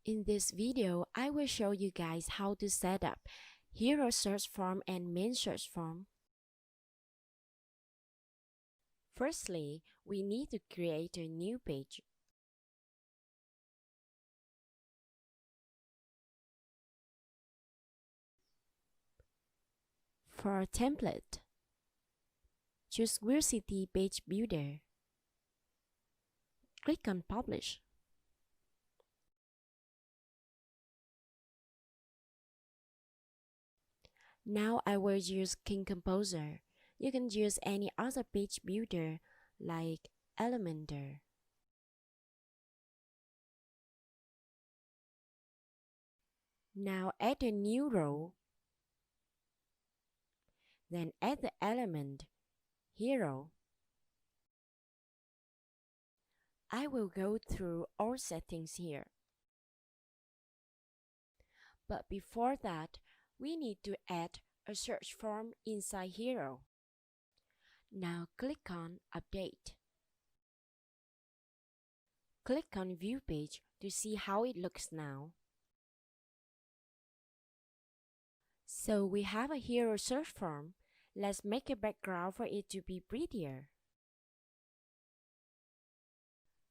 In this video, I will show you guys how to set up hero search form and main search form. Firstly, we need to create a new page. For a template, choose Wilcity Page Builder. Click on Publish. Now I will use King Composer. You can use any other page builder like Elementor. Now add a new row. Then add the element Hero. I will go through all settings here. But before that, we need to add a search form inside Hero. Now click on Update. Click on View Page to see how it looks now. So we have a hero search form. Let's make a background for it to be prettier.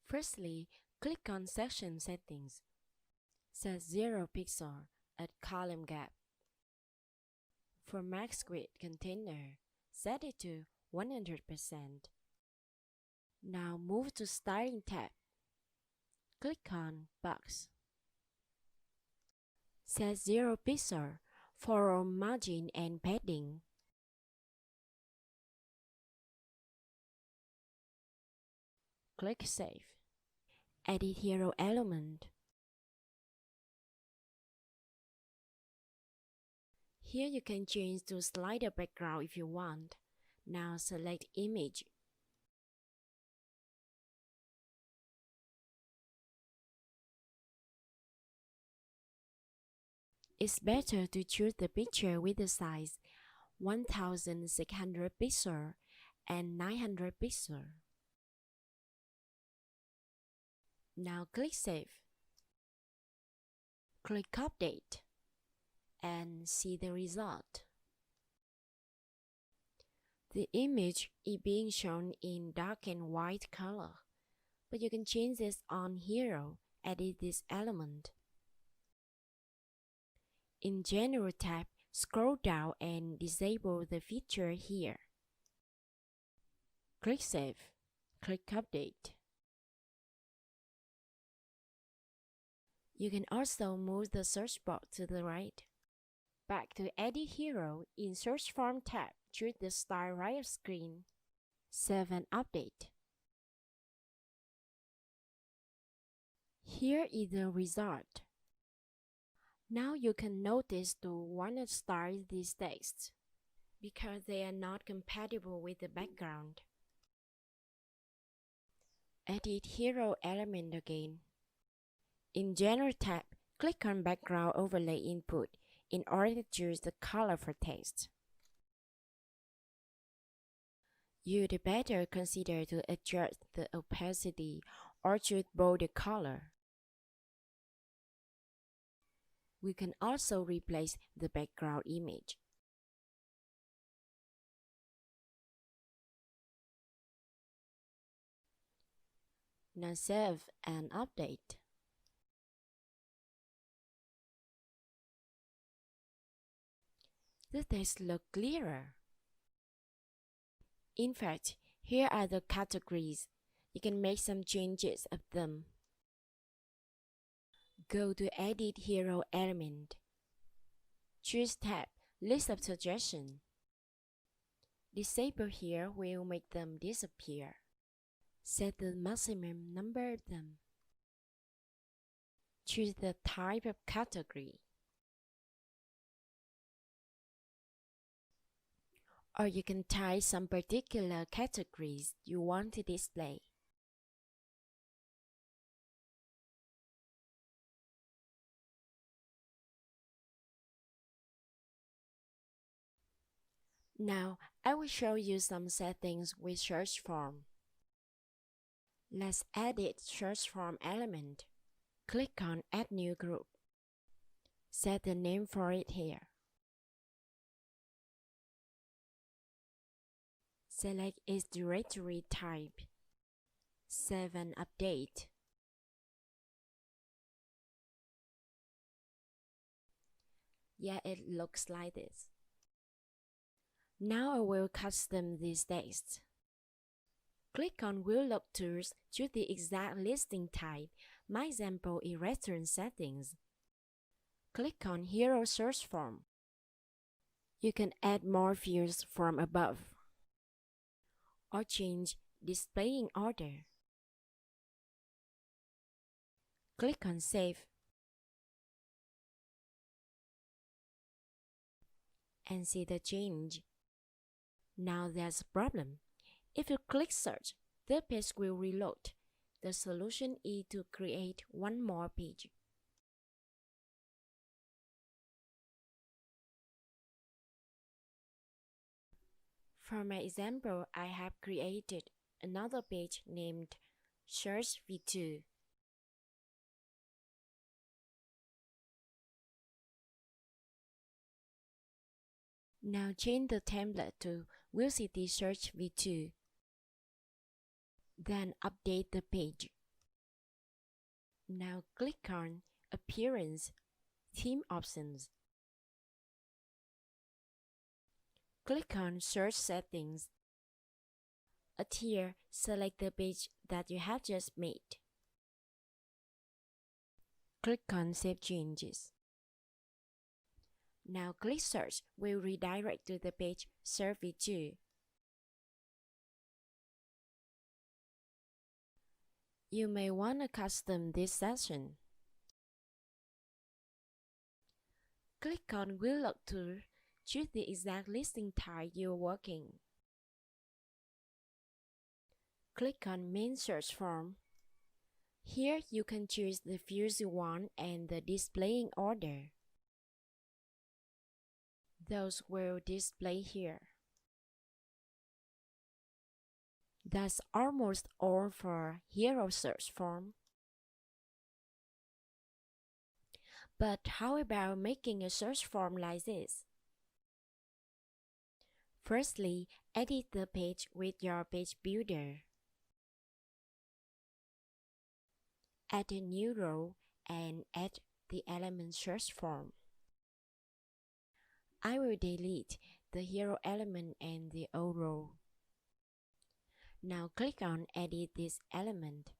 Firstly, click on Section Settings. Set 0 pixel at column gap. For max width container, set it to 100%. Now move to Styling tab. Click on Box. Set 0 pixel for margin and padding. Click Save. Edit hero element. Here you can change to slider background if you want. Now select Image. It's better to choose the picture with the size 1600 pixels and 900 pixels. Now click Save. Click Update and see the result. The image is being shown in dark and white color, but you can change this on Hero, edit this element. In General tab, scroll down and disable the feature here. Click Save. Click Update. You can also move the search box to the right. Back to Edit Hero, in Search Form tab, choose the Style right of screen. Save and update. Here is the result. Now you can notice to want to style these texts because they are not compatible with the background. Edit Hero element again. In General tab, click on Background Overlay Input in order to choose the color for text. You'd better consider to adjust the opacity or choose bolder color. We can also replace the background image. Now save and update. The text looks clearer. In fact, here are the categories. You can make some changes of them. Go to Edit Hero Element. Choose tab List of Suggestions. Disable here will make them disappear. Set the maximum number of them. Choose the type of category. Or you can type some particular categories you want to display. Now, I will show you some settings with search form. Let's edit search form element. Click on Add New Group. Set the name for it here. Select its directory type. Save and update. Yeah, it looks like this. Now I will custom this text. Click on View Log Tools, choose the exact listing type. My example is restaurant settings. Click on Hero Search Form. You can add more fields from above or change displaying order. Click on Save and see the change. Now there's a problem. If you click Search, the page will reload. The solution is to create one more page. For my example, I have created another page named Search V2. Now change the template to Wilcity Search V2. Then update the page. Now click on Appearance, Theme Options. Click on Search Settings. At here, select the page that you have just made. Click on Save Changes. Now click Search will redirect to the page Search V2. You may want to custom this section. Click on View Log Tool, choose the exact listing type you're working. Click on Main Search Form. Here you can choose the fields you want and the displaying order. Those will display here. That's almost all for Hero Search Form. But how about making a search form like this? Firstly, edit the page with your page builder. Add a new row and add the element search form. I will delete the hero element and the old row. Now click on Edit this element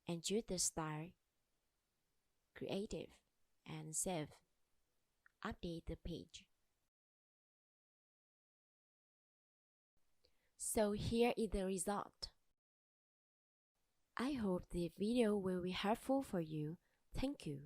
and choose the style, Creative, and Save. Update the page. So here is the result. I hope the video will be helpful for you. Thank you.